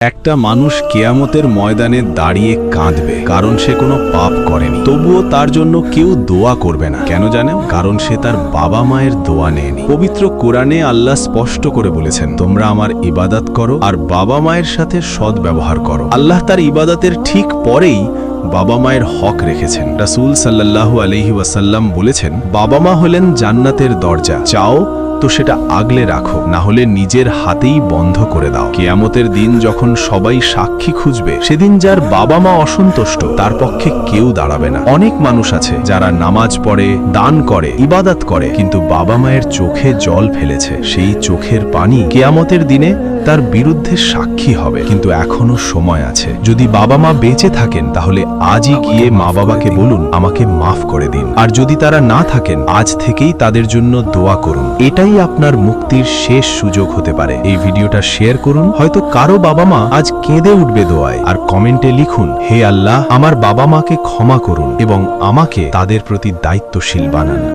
একটা মানুষ কিয়ামতের ময়দানে দাঁড়িয়ে কাঁদবে, কারণ সে কোনো পাপ করেনি। তবুও তার জন্য কেউ দোয়া করবে না। কেন জানেন? কারণ সে তার বাবা মায়ের দোয়া নেয়নি। পবিত্র কোরআনে আল্লাহ স্পষ্ট করে বলেছেন, তোমরা আমার ইবাদত করো আর বাবা মায়ের সাথে সৎ ব্যবহার করো। আল্লাহ তার ইবাদতের ঠিক পরেই বাবা মায়ের হক রেখেছেন। রাসূল সাল্লাল্লাহু আলাইহি ওয়াসাল্লাম বলেছেন, বাবা মা হলেন জান্নাতের দরজা। চাও তো সেটা আগলে রাখো, না হলে নিজের হাতেই বন্ধ করে দাও। কিয়ামতের দিন যখন সবাই সাক্ষী খুঁজবে, সেদিন যার বাবা মা অসন্তুষ্ট তার পক্ষে কেউ দাঁড়াবে না। অনেক মানুষ আছে যারা নামাজ পড়ে, দান করে, ইবাদত করে, কিন্তু বাবা মায়ের চোখে জল ফেলেছে। সেই চোখের পানি কিয়ামতের দিনে তার বিরুদ্ধে সাক্ষী হবে। কিন্তু এখনো সময় আছে। যদি বাবা মা বেঁচে থাকেন তাহলে আজই গিয়ে মা বাবাকে বলুন, আমাকে মাফ করে দিন। আর যদি তারা না থাকেন, আজ থেকেই তাদের জন্য দোয়া করুন। এটাই আপনার মুক্তির শেষ সুযোগ হতে পারে। এই ভিডিওটা শেয়ার করুন। হয়তো কারো বাবা মা আজ কেঁদে উঠবে দোয়ায়। আর কমেন্টে লিখুন, হে আল্লাহ, আমার বাবা মাকে ক্ষমা করুন এবং আমাকে তাদের প্রতি দায়িত্বশীল বানান।